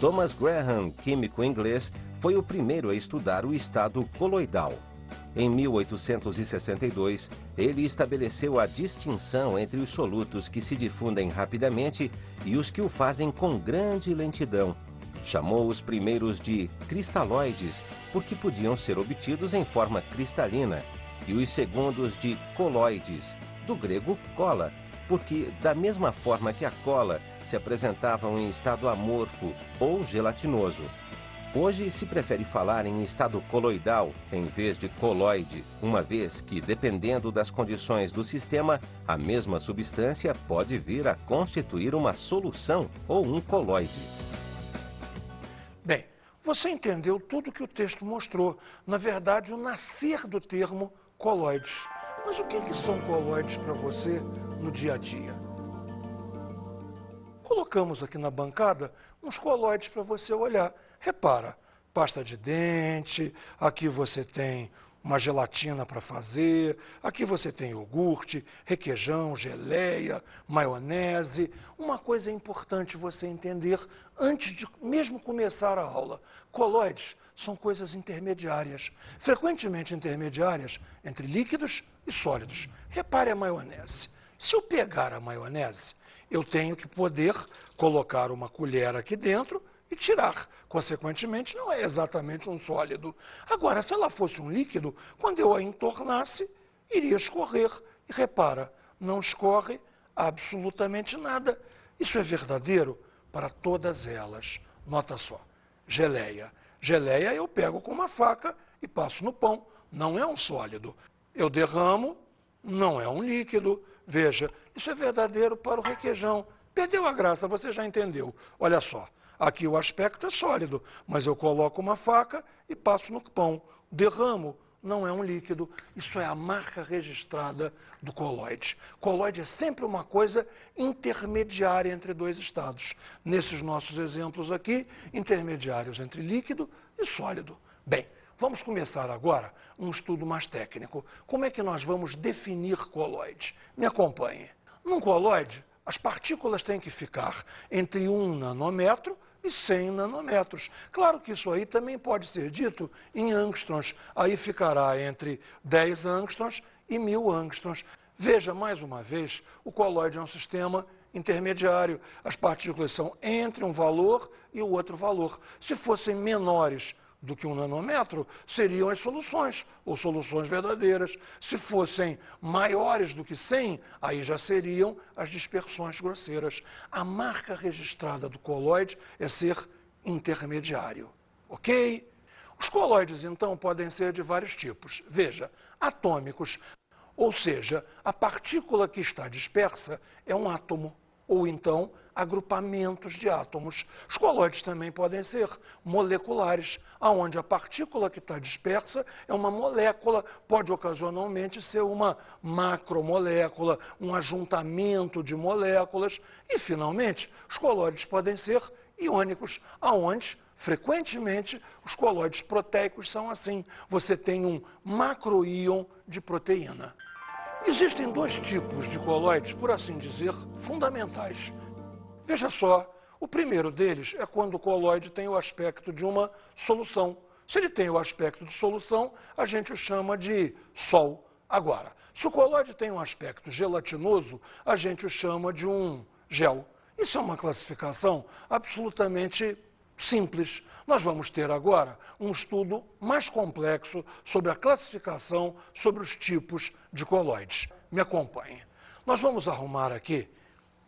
Thomas Graham, químico inglês, foi o primeiro a estudar o estado coloidal. Em 1862, ele estabeleceu a distinção entre os solutos que se difundem rapidamente e os que o fazem com grande lentidão. Chamou os primeiros de cristalóides, porque podiam ser obtidos em forma cristalina, e os segundos de coloides, do grego cola, porque, da mesma forma que a cola, se apresentavam em estado amorfo ou gelatinoso. Hoje se prefere falar em estado coloidal em vez de coloide, uma vez que, dependendo das condições do sistema, a mesma substância pode vir a constituir uma solução ou um coloide. Bem, você entendeu tudo que o texto mostrou. Na verdade, o nascer do termo coloides. Mas o que são coloides para você no dia a dia? Colocamos aqui na bancada uns coloides para você olhar. Repara, pasta de dente, aqui você tem uma gelatina para fazer, aqui você tem iogurte, requeijão, geleia, maionese. Uma coisa importante você entender antes de mesmo começar a aula. Coloides são coisas intermediárias, frequentemente intermediárias entre líquidos e sólidos. Repare a maionese. Se eu pegar a maionese, eu tenho que poder colocar uma colher aqui dentro e tirar. Consequentemente, não é exatamente um sólido. Agora, se ela fosse um líquido, quando eu a entornasse, iria escorrer. E repara, não escorre absolutamente nada. Isso é verdadeiro para todas elas. Nota só, geleia. Geleia eu pego com uma faca e passo no pão. Não é um sólido. Eu derramo, não é um líquido. Veja, isso é verdadeiro para o requeijão. Perdeu a graça, você já entendeu. Olha só. Aqui o aspecto é sólido, mas eu coloco uma faca e passo no pão. Derramo, não é um líquido. Isso é a marca registrada do coloide. Coloide é sempre uma coisa intermediária entre dois estados. Nesses nossos exemplos aqui, intermediários entre líquido e sólido. Bem, vamos começar agora um estudo mais técnico. Como é que nós vamos definir coloide? Me acompanhe. Num coloide, as partículas têm que ficar entre 1 nanômetro e 100 nanômetros. Claro que isso aí também pode ser dito em angstroms. Aí ficará entre 10 angstroms e 1000 angstroms. Veja, mais uma vez, o coloide é um sistema intermediário. As partículas são entre um valor e o outro valor. Se fossem menores do que 1 nanômetro, seriam as soluções, ou soluções verdadeiras. Se fossem maiores do que 100, aí já seriam as dispersões grosseiras. A marca registrada do coloide é ser intermediário. Ok? Os coloides, então, podem ser de vários tipos. Veja, atômicos, ou seja, a partícula que está dispersa é um átomo, ou então agrupamentos de átomos. Os coloides também podem ser moleculares, onde a partícula que está dispersa é uma molécula, pode ocasionalmente ser uma macromolécula, um ajuntamento de moléculas. E, finalmente, os coloides podem ser iônicos, onde frequentemente os coloides proteicos são assim. Você tem um macroíon de proteína. Existem dois tipos de coloides, por assim dizer, fundamentais. Veja só, o primeiro deles é quando o coloide tem o aspecto de uma solução. Se ele tem o aspecto de solução, a gente o chama de sol. Agora, se o coloide tem um aspecto gelatinoso, a gente o chama de um gel. Isso é uma classificação absolutamente simples. Nós vamos ter agora um estudo mais complexo sobre a classificação, sobre os tipos de coloides. Me acompanhe. Nós vamos arrumar aqui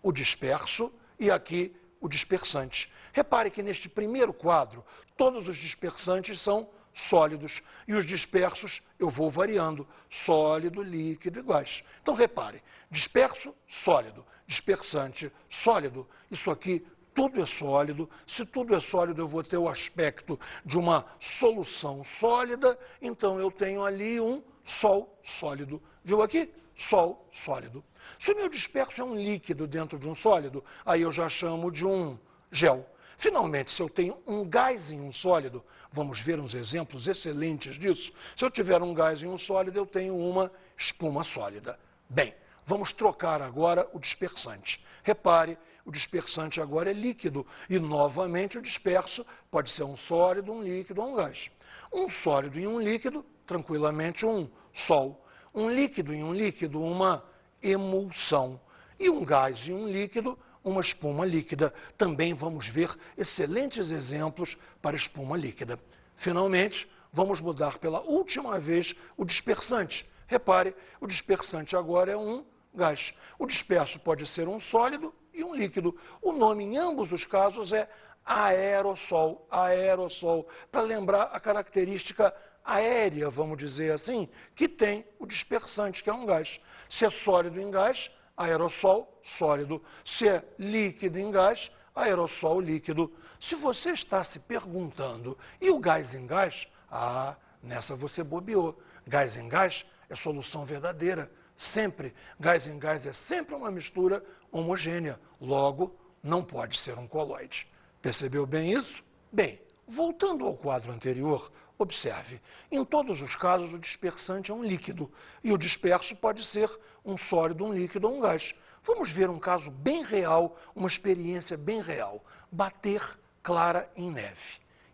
o disperso e aqui o dispersante. Repare que neste primeiro quadro, todos os dispersantes são sólidos e os dispersos eu vou variando, sólido, líquido, iguais. Então repare, disperso, sólido, dispersante, sólido. Isso aqui tudo é sólido. Se tudo é sólido, eu vou ter o aspecto de uma solução sólida, então eu tenho ali um sol sólido. Viu aqui? Sol sólido. Se o meu disperso é um líquido dentro de um sólido, aí eu já chamo de um gel. Finalmente, se eu tenho um gás em um sólido, vamos ver uns exemplos excelentes disso. Se eu tiver um gás em um sólido, eu tenho uma espuma sólida. Bem, vamos trocar agora o dispersante. Repare, O dispersante agora é líquido. E, novamente, o disperso pode ser um sólido, um líquido ou um gás. Um sólido e um líquido, tranquilamente, um sol. Um líquido e um líquido, uma emulsão. E um gás e um líquido, uma espuma líquida. Também vamos ver excelentes exemplos para espuma líquida. Finalmente, vamos mudar pela última vez o dispersante. Repare, o dispersante agora é um gás. O disperso pode ser um sólido e um líquido. O nome em ambos os casos é aerossol. Aerossol, para lembrar a característica aérea, vamos dizer assim, que tem o dispersante, que é um gás. Se é sólido em gás, aerossol, sólido. Se é líquido em gás, aerossol, líquido. Se você está se perguntando, e o gás em gás? Ah, nessa você bobeou. Gás em gás é solução verdadeira. Sempre. Gás em gás é sempre uma mistura homogênea. Logo, não pode ser um coloide. Percebeu bem isso? Bem, voltando ao quadro anterior, observe. Em todos os casos, o dispersante é um líquido. E o disperso pode ser um sólido, um líquido ou um gás. Vamos ver um caso bem real, uma experiência bem real. Bater clara em neve.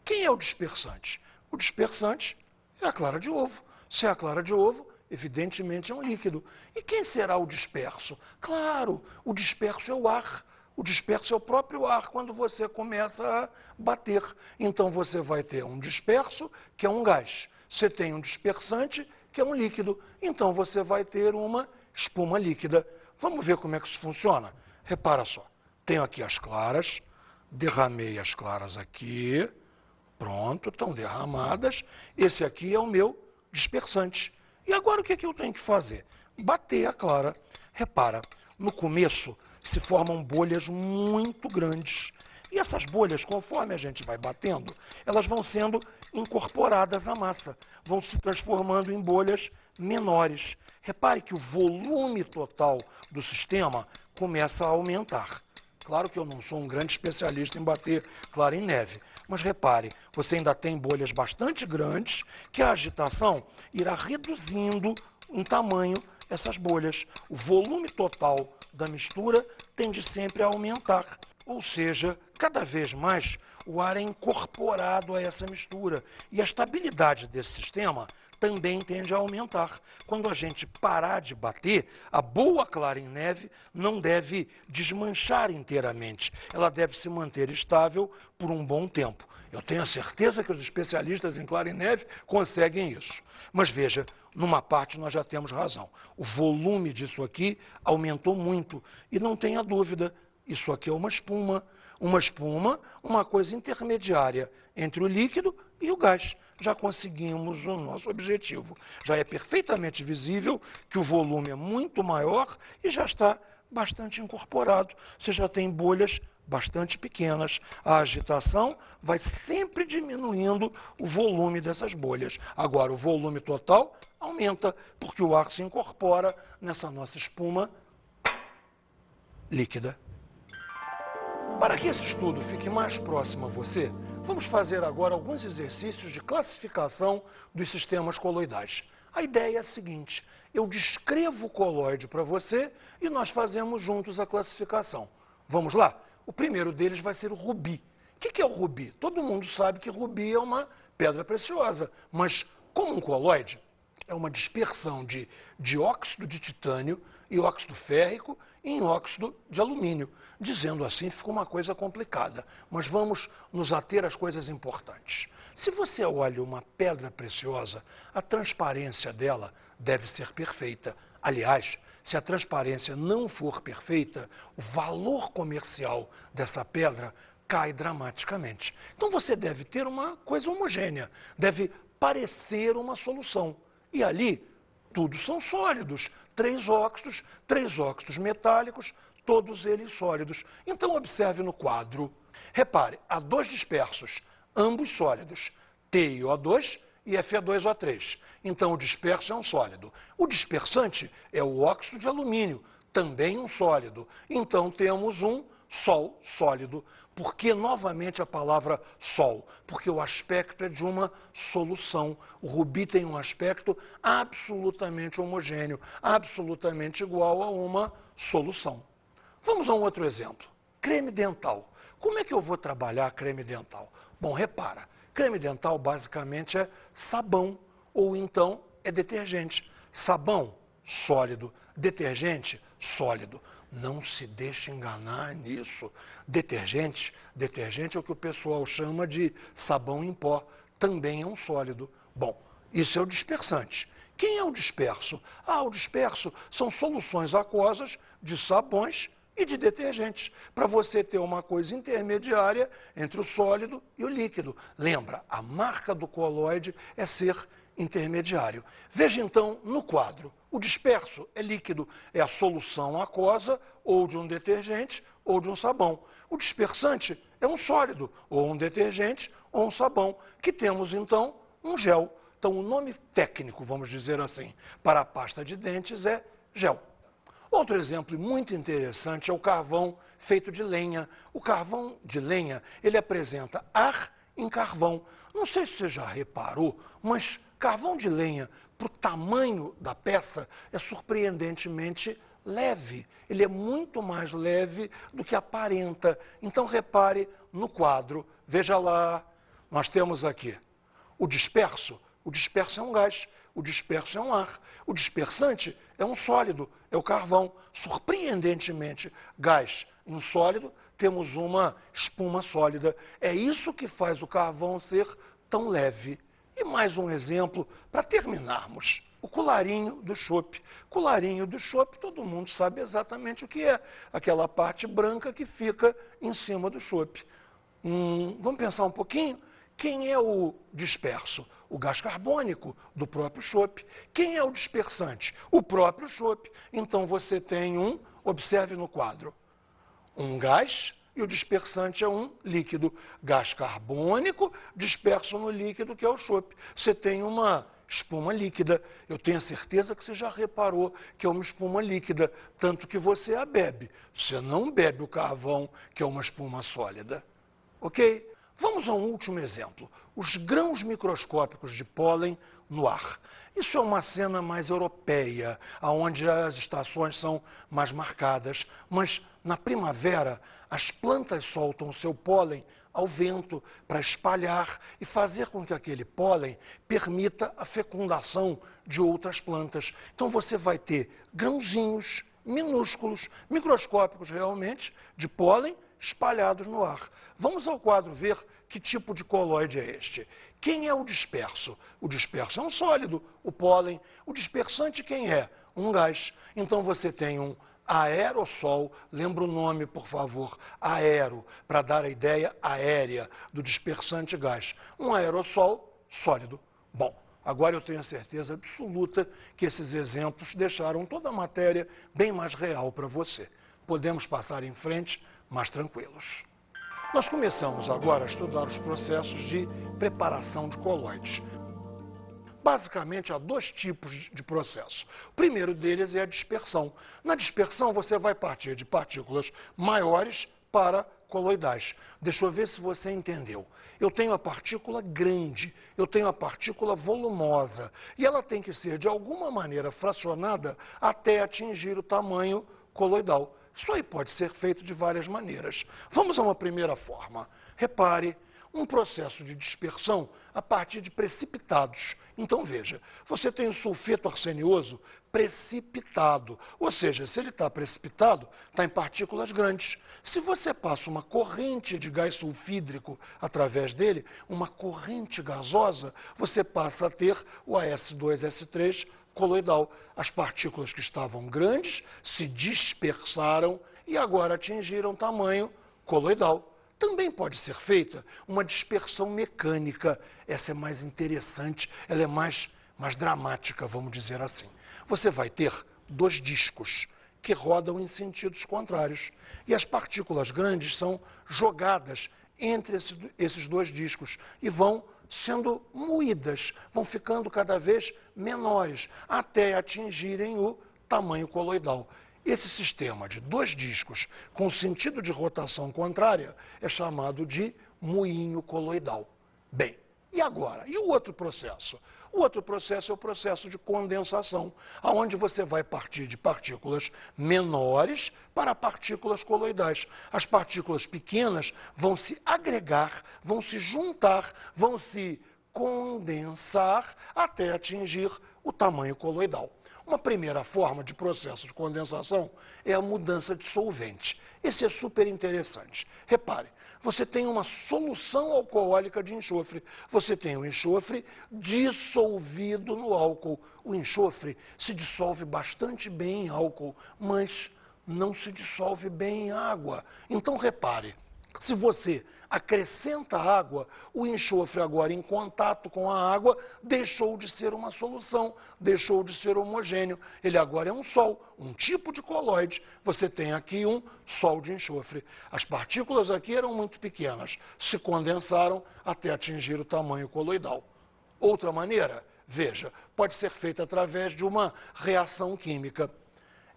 Quem é o dispersante? O dispersante é a clara de ovo. Se é a clara de ovo, evidentemente é um líquido. E quem será o disperso? Claro, o disperso é o ar. O disperso é o próprio ar quando você começa a bater. Então você vai ter um disperso, que é um gás. Você tem um dispersante, que é um líquido. Então você vai ter uma espuma líquida. Vamos ver como é que isso funciona? Repara só. Tenho aqui as claras, derramei as claras aqui. Pronto, estão derramadas. Esse aqui é o meu dispersante. E agora o que eu tenho que fazer? Bater a clara. Repara, no começo se formam bolhas muito grandes. E essas bolhas, conforme a gente vai batendo, elas vão sendo incorporadas à massa, vão se transformando em bolhas menores. Repare que o volume total do sistema começa a aumentar. Claro que eu não sou um grande especialista em bater clara em neve, mas repare, você ainda tem bolhas bastante grandes que a agitação irá reduzindo em tamanho essas bolhas. O volume total da mistura tende sempre a aumentar. Ou seja, cada vez mais o ar é incorporado a essa mistura. E a estabilidade desse sistema também tende a aumentar. Quando a gente parar de bater, a boa clara em neve não deve desmanchar inteiramente. Ela deve se manter estável por um bom tempo. Eu tenho a certeza que os especialistas em clara em neve conseguem isso. Mas veja, numa parte nós já temos razão. O volume disso aqui aumentou muito. E não tenha dúvida, isso aqui é uma espuma, uma coisa intermediária entre o líquido e o gás. Já conseguimos o nosso objetivo. Já é perfeitamente visível que o volume é muito maior e já está bastante incorporado. Você já tem bolhas bastante pequenas. A agitação vai sempre diminuindo o volume dessas bolhas. Agora, o volume total aumenta, porque o ar se incorpora nessa nossa espuma líquida. Para que esse estudo fique mais próximo a você, vamos fazer agora alguns exercícios de classificação dos sistemas coloidais. A ideia é a seguinte: eu descrevo o coloide para você e nós fazemos juntos a classificação. Vamos lá? O primeiro deles vai ser o rubi. O que é o rubi? Todo mundo sabe que rubi é uma pedra preciosa, mas como um coloide, é uma dispersão de dióxido de titânio e óxido férrico em óxido de alumínio. Dizendo assim, fica uma coisa complicada, mas vamos nos ater às coisas importantes. Se você olha uma pedra preciosa, a transparência dela deve ser perfeita. Aliás, se a transparência não for perfeita, o valor comercial dessa pedra cai dramaticamente. Então você deve ter uma coisa homogênea, deve parecer uma solução. E ali, tudo são sólidos, três óxidos metálicos, todos eles sólidos. Então observe no quadro. Repare, há dois dispersos, ambos sólidos, TiO2 e Fe2O3. Então o disperso é um sólido. O dispersante é o óxido de alumínio, também um sólido. Então temos um sol sólido. Por que novamente a palavra sol? Porque o aspecto é de uma solução. O rubi tem um aspecto absolutamente homogêneo, absolutamente igual a uma solução. Vamos a um outro exemplo. Creme dental. Como é que eu vou trabalhar creme dental? Bom, repara, creme dental basicamente é sabão ou então é detergente. Sabão, sólido. Detergente, sólido. Não se deixe enganar nisso. Detergente é o que o pessoal chama de sabão em pó. Também é um sólido. Bom, isso é o dispersante. Quem é o disperso? O disperso são soluções aquosas de sabões e de detergentes, para você ter uma coisa intermediária entre o sólido e o líquido. Lembra, a marca do colóide é ser intermediário. Veja então no quadro, o disperso é líquido, é a solução aquosa ou de um detergente ou de um sabão. O dispersante é um sólido, ou um detergente ou um sabão, que temos então um gel. Então o nome técnico, vamos dizer assim, para a pasta de dentes é gel. Outro exemplo muito interessante é o carvão feito de lenha. O carvão de lenha, ele apresenta ar em carvão. Não sei se você já reparou, mas carvão de lenha, para o tamanho da peça, é surpreendentemente leve. Ele é muito mais leve do que aparenta. Então repare no quadro. Veja lá, nós temos aqui o disperso. O disperso é um gás, o disperso é um ar. O dispersante é um sólido, é o carvão. Surpreendentemente, gás em um sólido, temos uma espuma sólida. É isso que faz o carvão ser tão leve. E mais um exemplo para terminarmos. O colarinho do chope. Colarinho do chope, todo mundo sabe exatamente o que é. Aquela parte branca que fica em cima do chope. Vamos pensar um pouquinho? Quem é o disperso? O gás carbônico do próprio chope. Quem é o dispersante? O próprio chope. Então você tem observe no quadro, um gás e o dispersante é um líquido. Gás carbônico disperso no líquido, que é o chope. Você tem uma espuma líquida. Eu tenho a certeza que você já reparou que é uma espuma líquida, tanto que você a bebe. Você não bebe o carvão, que é uma espuma sólida. Ok? Vamos a um último exemplo. Os grãos microscópicos de pólen no ar. Isso é uma cena mais europeia, onde as estações são mais marcadas. Mas na primavera, as plantas soltam o seu pólen ao vento para espalhar e fazer com que aquele pólen permita a fecundação de outras plantas. Então você vai ter grãozinhos minúsculos, microscópicos realmente, de pólen espalhados no ar. Vamos ao quadro ver que tipo de colóide é este. Quem é o disperso? O disperso é um sólido, o pólen. O dispersante quem é? Um gás. Então você tem um aerossol, lembra o nome, por favor, aero, para dar a ideia aérea do dispersante gás. Um aerossol sólido. Bom, agora eu tenho a certeza absoluta que esses exemplos deixaram toda a matéria bem mais real para você. Podemos passar em frente mais tranquilos. Nós começamos agora a estudar os processos de preparação de colóides. Basicamente, há dois tipos de processo. O primeiro deles é a dispersão. Na dispersão, você vai partir de partículas maiores para coloidais. Deixa eu ver se você entendeu. Eu tenho a partícula grande, eu tenho a partícula volumosa, e ela tem que ser, de alguma maneira, fracionada até atingir o tamanho coloidal. Isso aí pode ser feito de várias maneiras. Vamos a uma primeira forma. Repare, um processo de dispersão a partir de precipitados. Então veja, você tem o sulfeto arsenioso precipitado, ou seja, se ele está precipitado, está em partículas grandes. Se você passa uma corrente de gás sulfídrico através dele, uma corrente gasosa, você passa a ter o AS2S3 coloidal. As partículas que estavam grandes se dispersaram e agora atingiram tamanho coloidal. Também pode ser feita uma dispersão mecânica. Essa é mais interessante, ela é mais dramática, vamos dizer assim. Você vai ter dois discos que rodam em sentidos contrários. E as partículas grandes são jogadas entre esses dois discos e vão sendo moídas, vão ficando cada vez menores, até atingirem o tamanho coloidal. Esse sistema de dois discos com sentido de rotação contrária é chamado de moinho coloidal. Bem, E agora? E o outro processo? O outro processo é o processo de condensação, onde você vai partir de partículas menores para partículas coloidais. As partículas pequenas vão se agregar, vão se juntar, vão se condensar até atingir o tamanho coloidal. Uma primeira forma de processo de condensação é a mudança de solvente. Esse é super interessante. Repare, você tem uma solução alcoólica de enxofre. Você tem o enxofre dissolvido no álcool. O enxofre se dissolve bastante bem em álcool, mas não se dissolve bem em água. Então, repare, se você acrescenta água, o enxofre agora em contato com a água deixou de ser uma solução, deixou de ser homogêneo. Ele agora é um sol, um tipo de coloide. Você tem aqui um sol de enxofre. As partículas aqui eram muito pequenas, se condensaram até atingir o tamanho coloidal. Outra maneira, veja, pode ser feita através de uma reação química.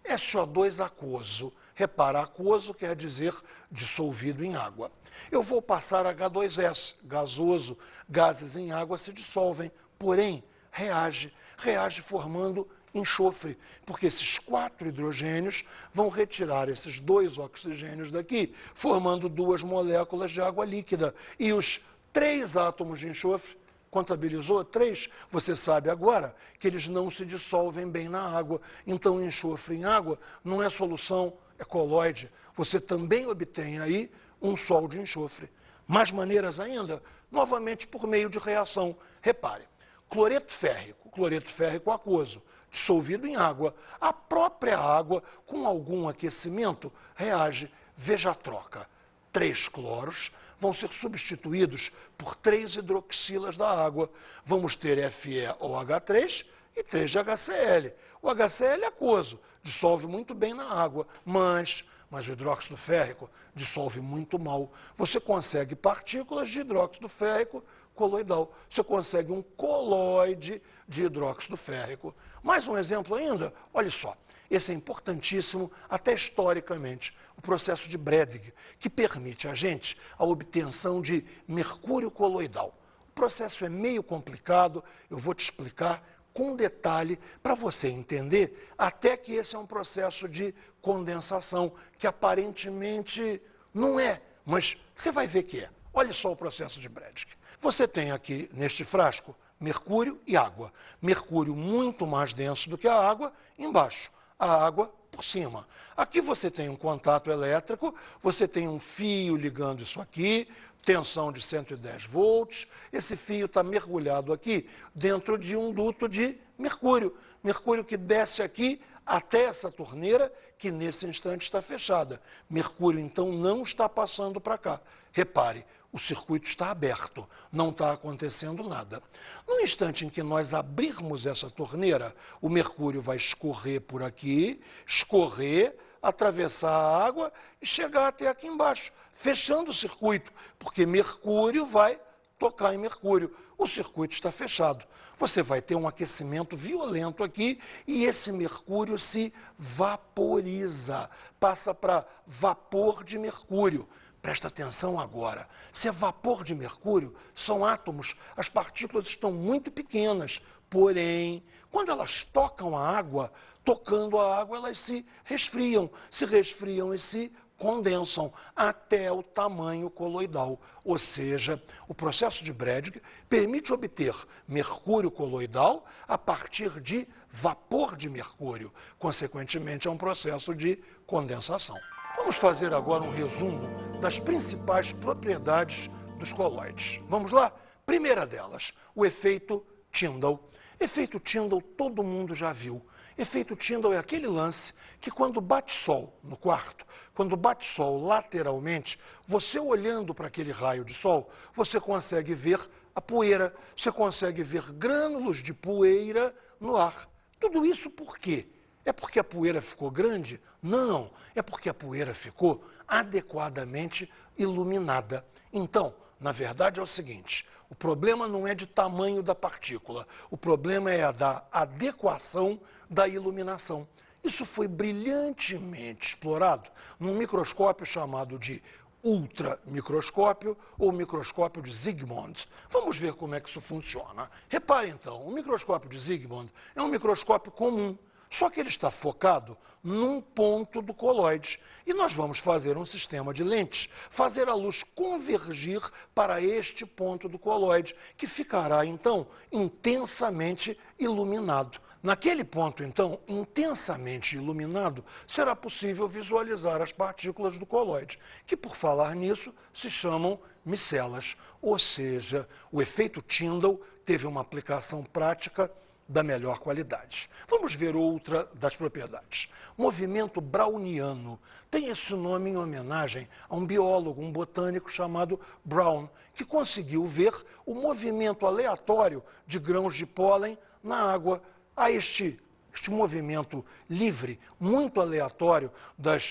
SO2 aquoso. Repara, aquoso quer dizer dissolvido em água. Eu vou passar H2S, gasoso. Gases em água se dissolvem, porém, reage formando enxofre, porque esses 4 hidrogênios vão retirar esses 2 oxigênios daqui, formando 2 moléculas de água líquida. E os 3 átomos de enxofre, contabilizou 3, você sabe agora que eles não se dissolvem bem na água. Então, o enxofre em água não é solução, é coloide. Você também obtém aí um sol de enxofre. Mais maneiras ainda, novamente por meio de reação. Repare, cloreto férrico aquoso, dissolvido em água. A própria água, com algum aquecimento, reage. Veja a troca. 3 cloros vão ser substituídos por 3 hidroxilas da água. Vamos ter FeOH3 e 3 de HCl. O HCl é aquoso, dissolve muito bem na água, mas o hidróxido férrico dissolve muito mal. Você consegue partículas de hidróxido férrico coloidal. Você consegue um coloide de hidróxido férrico. Mais um exemplo ainda, olha só. Esse é importantíssimo, até historicamente, o processo de Bredig, que permite a gente a obtenção de mercúrio coloidal. O processo é meio complicado, eu vou te explicar com detalhe para você entender até que esse é um processo de condensação, que aparentemente não é, mas você vai ver que é. Olha só o processo de Bredig. Você tem aqui, neste frasco, mercúrio e água. Mercúrio muito mais denso do que a água embaixo. A água por cima. Aqui você tem um contato elétrico, você tem um fio ligando isso aqui, tensão de 110 volts, esse fio está mergulhado aqui dentro de um duto de mercúrio. Mercúrio que desce aqui até essa torneira, que nesse instante está fechada. Mercúrio, então, não está passando para cá. Repare, o circuito está aberto, não está acontecendo nada. No instante em que nós abrirmos essa torneira, o mercúrio vai escorrer por aqui, atravessar a água e chegar até aqui embaixo, fechando o circuito, porque mercúrio vai tocar em mercúrio. O circuito está fechado. Você vai ter um aquecimento violento aqui e esse mercúrio se vaporiza, passa para vapor de mercúrio. Presta atenção agora. Se é vapor de mercúrio, são átomos, as partículas estão muito pequenas. Porém, quando elas tocam a água, tocando a água, elas se resfriam e se condensam até o tamanho coloidal. Ou seja, o processo de Bredig permite obter mercúrio coloidal a partir de vapor de mercúrio. Consequentemente, é um processo de condensação. Vamos fazer agora um resumo das principais propriedades dos coloides. Vamos lá? Primeira delas, o efeito Tyndall. Efeito Tyndall todo mundo já viu. Efeito Tyndall é aquele lance que quando bate sol no quarto, quando bate sol lateralmente, você olhando para aquele raio de sol, você consegue ver a poeira, você consegue ver grânulos de poeira no ar. Tudo isso por quê? É porque a poeira ficou grande? Não, é porque a poeira ficou adequadamente iluminada. Então, na verdade é o seguinte, o problema não é de tamanho da partícula, o problema é a da adequação da iluminação. Isso foi brilhantemente explorado num microscópio chamado de ultramicroscópio ou microscópio de Zygmund. Vamos ver como é que isso funciona. Repare então, o microscópio de Zygmund é um microscópio comum, só que ele está focado num ponto do coloide. E nós vamos fazer um sistema de lentes, fazer a luz convergir para este ponto do coloide, que ficará então intensamente iluminado. Naquele ponto, então, intensamente iluminado, será possível visualizar as partículas do coloide, que, por falar nisso, se chamam micelas. Ou seja, o efeito Tyndall teve uma aplicação prática da melhor qualidade. Vamos ver outra das propriedades. Movimento browniano. Tem esse nome em homenagem a um biólogo, um botânico chamado Brown, que conseguiu ver o movimento aleatório de grãos de pólen na água. Há este movimento livre, muito aleatório, das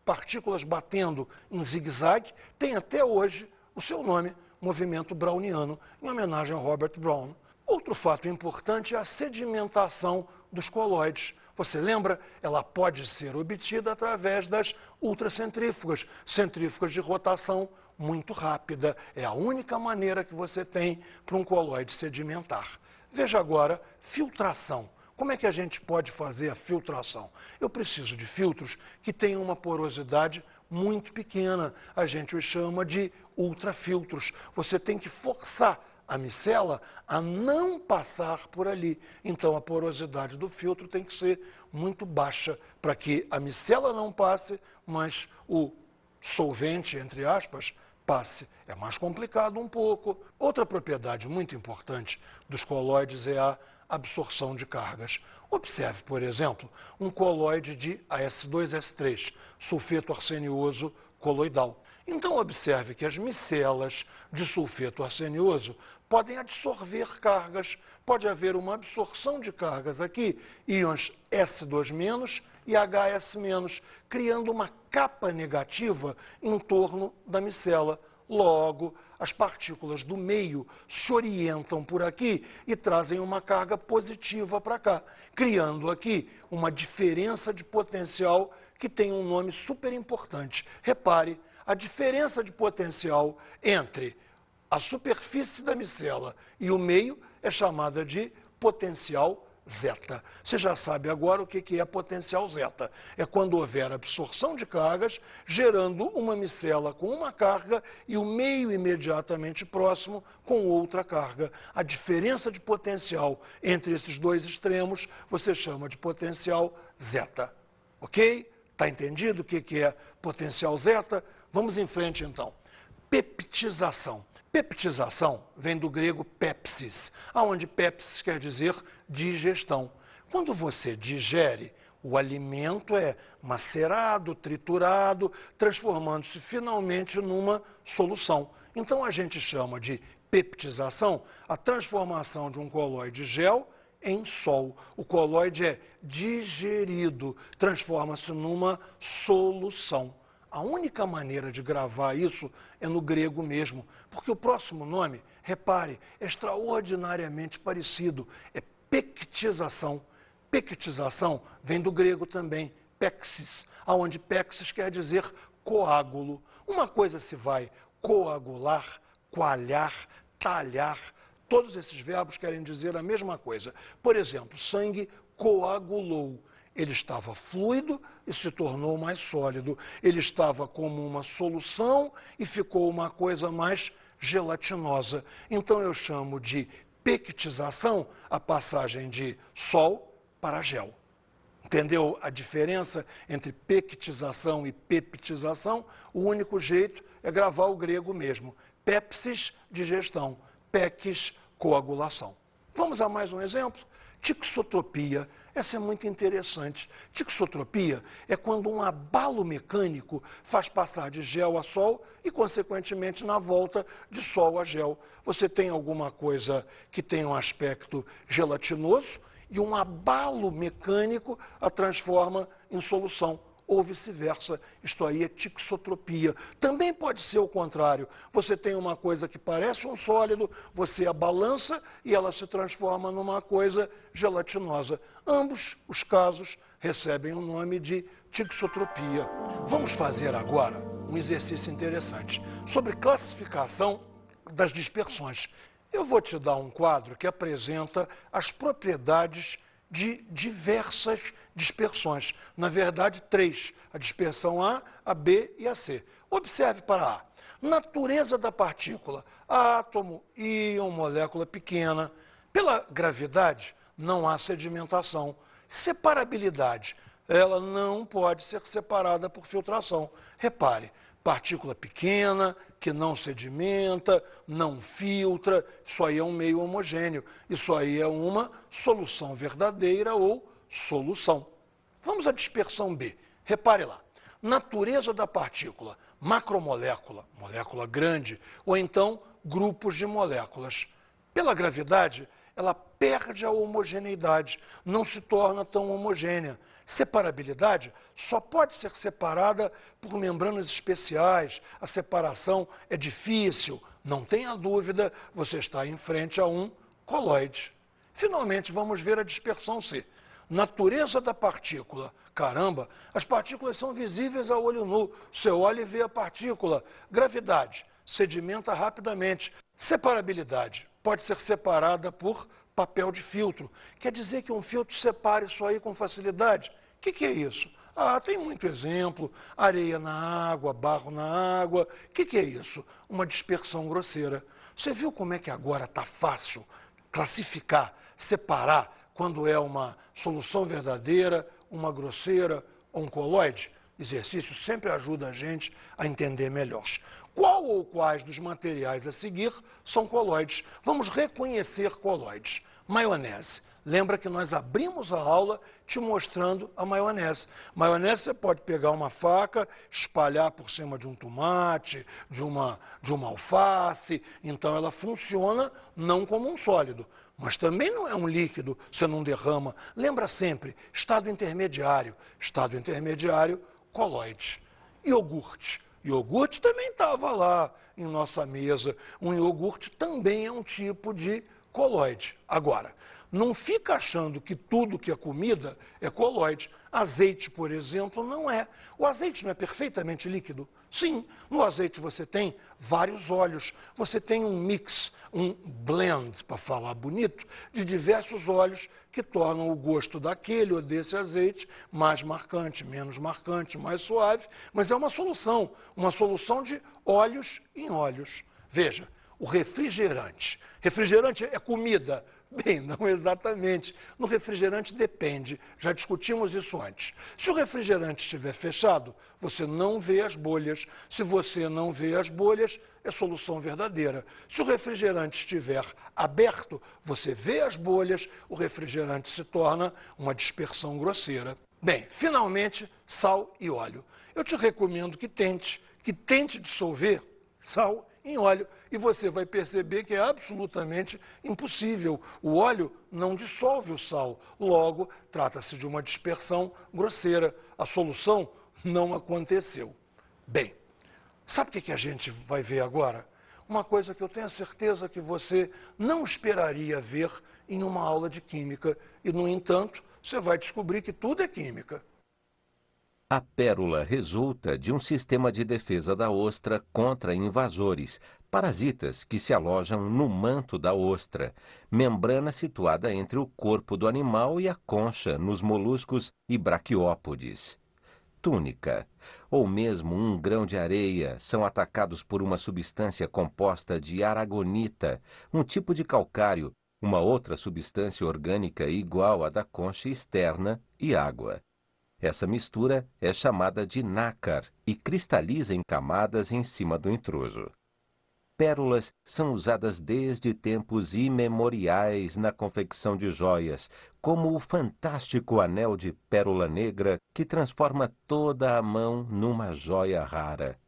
partículas batendo em zigue-zague, tem até hoje o seu nome, movimento browniano, em homenagem a Robert Brown. Outro fato importante é a sedimentação dos coloides. Você lembra? Ela pode ser obtida através das ultracentrífugas, centrífugas de rotação muito rápida. É a única maneira que você tem para um coloide sedimentar. Veja agora, filtração. Como é que a gente pode fazer a filtração? Eu preciso de filtros que tenham uma porosidade muito pequena. A gente os chama de ultrafiltros. Você tem que forçar a micela a não passar por ali. Então, a porosidade do filtro tem que ser muito baixa para que a micela não passe, mas o solvente, entre aspas, passe. É mais complicado um pouco. Outra propriedade muito importante dos coloides é a absorção de cargas. Observe, por exemplo, um coloide de AS2S3, sulfeto arsenioso coloidal. Então, observe que as micelas de sulfeto arsenioso podem absorver cargas. Pode haver uma absorção de cargas aqui, íons S2- e HS-, criando uma capa negativa em torno da micela. Logo, as partículas do meio se orientam por aqui e trazem uma carga positiva para cá, criando aqui uma diferença de potencial que tem um nome super importante. Repare, a diferença de potencial entre a superfície da micela e o meio é chamada de potencial zeta. Você já sabe agora o que é potencial zeta. É quando houver absorção de cargas, gerando uma micela com uma carga e o meio imediatamente próximo com outra carga. A diferença de potencial entre esses dois extremos você chama de potencial zeta. Ok? Está entendido o que é potencial zeta? Vamos em frente então. Peptização. Peptização vem do grego pepsis, onde pepsis quer dizer digestão. Quando você digere, o alimento é macerado, triturado, transformando-se finalmente numa solução. Então a gente chama de peptização a transformação de um coloide gel em sol. O coloide é digerido, transforma-se numa solução. A única maneira de gravar isso é no grego mesmo, porque o próximo nome, repare, é extraordinariamente parecido, é pectização. Pectização vem do grego também, pexis, onde pexis quer dizer coágulo. Uma coisa se vai coagular, coalhar, talhar, todos esses verbos querem dizer a mesma coisa. Por exemplo, sangue coagulou. Ele estava fluido e se tornou mais sólido. Ele estava como uma solução e ficou uma coisa mais gelatinosa. Então eu chamo de pectização a passagem de sol para gel. Entendeu a diferença entre pectização e peptização? O único jeito é gravar o grego mesmo. Pepsis, digestão. Peques, coagulação. Vamos a mais um exemplo? Tixotropia. Essa é muito interessante. Tixotropia é quando um abalo mecânico faz passar de gel a sol e, consequentemente, na volta de sol a gel. Você tem alguma coisa que tem um aspecto gelatinoso e um abalo mecânico a transforma em solução. Ou vice-versa. Isto aí é tixotropia. Também pode ser o contrário. Você tem uma coisa que parece um sólido, você a balança e ela se transforma numa coisa gelatinosa. Ambos os casos recebem o nome de tixotropia. Vamos fazer agora um exercício interessante sobre classificação das dispersões. Eu vou te dar um quadro que apresenta as propriedades de diversas dispersões. Na verdade, 3. A dispersão A B e a C. Observe para A. Natureza da partícula. Átomo, íon, molécula pequena. Pela gravidade, não há sedimentação. Separabilidade. Ela não pode ser separada por filtração. Repare, partícula pequena, que não sedimenta, não filtra, isso aí é um meio homogêneo. Isso aí é uma solução verdadeira ou solução. Vamos à dispersão B. Repare lá. Natureza da partícula. Macromolécula, molécula grande, ou então grupos de moléculas. Pela gravidade, ela perde a homogeneidade, não se torna tão homogênea. Separabilidade só pode ser separada por membranas especiais, a separação é difícil, não tenha dúvida, você está em frente a um coloide. Finalmente, vamos ver a dispersão C. Natureza da partícula. Caramba, as partículas são visíveis a olho nu. Você olha e vê a partícula. Gravidade. Sedimenta rapidamente. Separabilidade. Pode ser separada por papel de filtro. Quer dizer que um filtro separa isso aí com facilidade? O que é isso? Ah, tem muito exemplo. Areia na água, barro na água. O que é isso? Uma dispersão grosseira. Você viu como é que agora está fácil classificar, separar quando é uma solução verdadeira, uma grosseira ou um coloide? Exercício sempre ajuda a gente a entender melhor. Qual ou quais dos materiais a seguir são coloides? Vamos reconhecer coloides. Maionese. Lembra que nós abrimos a aula te mostrando a maionese. Maionese você pode pegar uma faca, espalhar por cima de um tomate, de uma alface. Então ela funciona não como um sólido, mas também não é um líquido, você não derrama. Lembra sempre, estado intermediário. Estado intermediário, coloide. Iogurte. Iogurte também estava lá em nossa mesa. Um iogurte também é um tipo de coloide. Agora, não fica achando que tudo que é comida é coloide. Azeite, por exemplo, não é. O azeite não é perfeitamente líquido? Sim, no azeite você tem vários óleos. Você tem um mix, um blend, para falar bonito, de diversos óleos que tornam o gosto daquele ou desse azeite mais marcante, menos marcante, mais suave. Mas é uma solução de óleos em óleos. Veja, o refrigerante. Refrigerante é comida? Bem, não exatamente. No refrigerante depende, já discutimos isso antes. Se o refrigerante estiver fechado, você não vê as bolhas. Se você não vê as bolhas, é solução verdadeira. Se o refrigerante estiver aberto, você vê as bolhas, o refrigerante se torna uma dispersão grosseira. Bem, finalmente, sal e óleo. Eu te recomendo que tente dissolver sal em óleo, e você vai perceber que é absolutamente impossível. O óleo não dissolve o sal, logo trata-se de uma dispersão grosseira. A solução não aconteceu. Bem, sabe o que a gente vai ver agora? Uma coisa que eu tenho certeza que você não esperaria ver em uma aula de química, e no entanto, você vai descobrir que tudo é química. A pérola resulta de um sistema de defesa da ostra contra invasores, parasitas que se alojam no manto da ostra, membrana situada entre o corpo do animal e a concha nos moluscos e braquiópodes. Túnica, ou mesmo um grão de areia, são atacados por uma substância composta de aragonita, um tipo de calcário, uma outra substância orgânica igual à da concha externa e água. Essa mistura é chamada de nácar e cristaliza em camadas em cima do intruso. Pérolas são usadas desde tempos imemoriais na confecção de joias, como o fantástico anel de pérola negra que transforma toda a mão numa joia rara.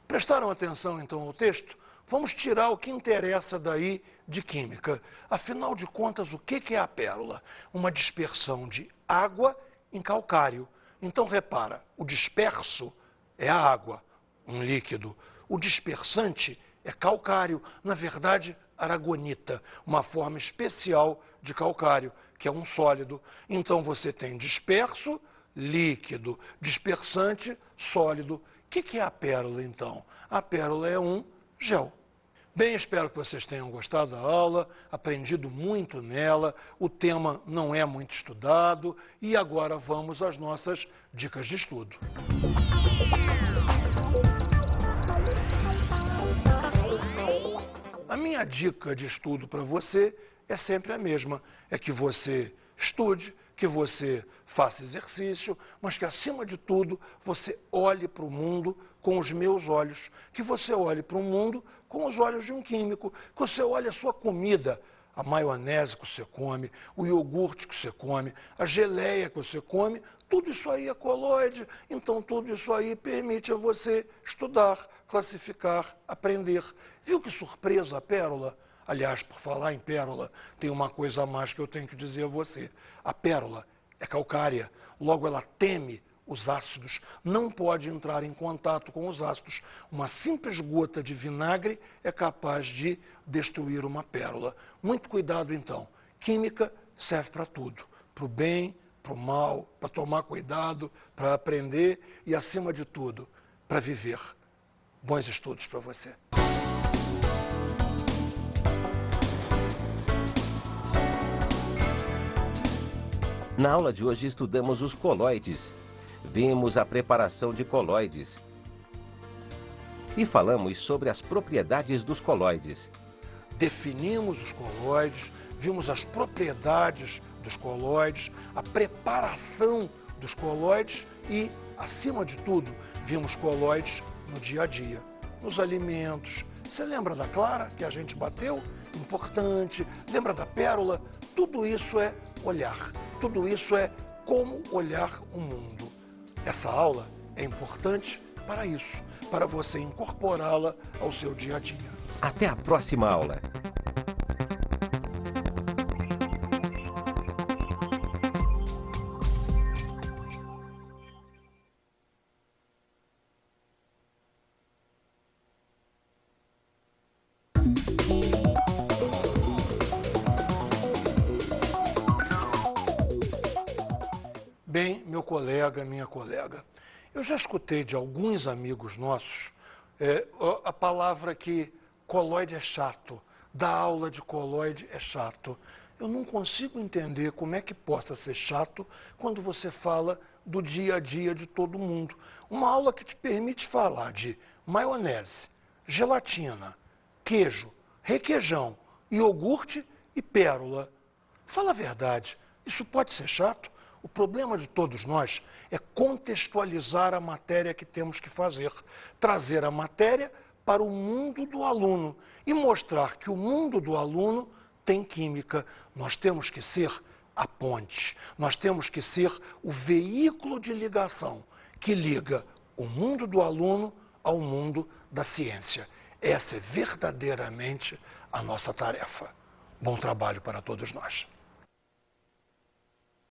Prestaram atenção então ao texto? Vamos tirar o que interessa daí de química. Afinal de contas, o que é a pérola? Uma dispersão de água em calcário. Então repara, o disperso é a água, um líquido. O dispersante é calcário, na verdade, aragonita, uma forma especial de calcário, que é um sólido. Então você tem disperso, líquido, dispersante, sólido. que é a pérola, então? A pérola é um gel. Bem, espero que vocês tenham gostado da aula, aprendido muito nela, o tema não é muito estudado e agora vamos às nossas dicas de estudo. A minha dica de estudo para você é sempre a mesma, é que você estude, que você faça exercício, mas que, acima de tudo, você olhe para o mundo com os meus olhos, que você olhe para o mundo com os olhos de um químico, que você olhe a sua comida, a maionese que você come, o iogurte que você come, a geleia que você come, tudo isso aí é colóide, então tudo isso aí permite a você estudar, classificar, aprender. Viu que surpresa a pérola? Aliás, por falar em pérola, tem uma coisa a mais que eu tenho que dizer a você. A pérola é calcária, logo ela teme os ácidos, não pode entrar em contato com os ácidos. Uma simples gota de vinagre é capaz de destruir uma pérola. Muito cuidado, então. Química serve para tudo, para o bem, para o mal, para tomar cuidado, para aprender e, acima de tudo, para viver. Bons estudos para você. Na aula de hoje estudamos os colóides. Vimos a preparação de colóides. E falamos sobre as propriedades dos colóides. Definimos os colóides, vimos as propriedades dos colóides, a preparação dos colóides e, acima de tudo, vimos colóides no dia a dia, nos alimentos. Você lembra da clara que a gente bateu? Importante. Lembra da pérola? Tudo isso é olhar. Tudo isso é como olhar o mundo. Essa aula é importante para isso, para você incorporá-la ao seu dia a dia. Até a próxima aula! Bem, meu colega, minha colega, eu já escutei de alguns amigos nossos a palavra que colóide é chato, dar aula de colóide é chato. Eu não consigo entender como é que possa ser chato quando você fala do dia a dia de todo mundo. Uma aula que te permite falar de maionese, gelatina, queijo, requeijão, iogurte e pérola. Fala a verdade, isso pode ser chato? O problema de todos nós é contextualizar a matéria que temos que fazer, trazer a matéria para o mundo do aluno e mostrar que o mundo do aluno tem química. Nós temos que ser a ponte, nós temos que ser o veículo de ligação que liga o mundo do aluno ao mundo da ciência. Essa é verdadeiramente a nossa tarefa. Bom trabalho para todos nós.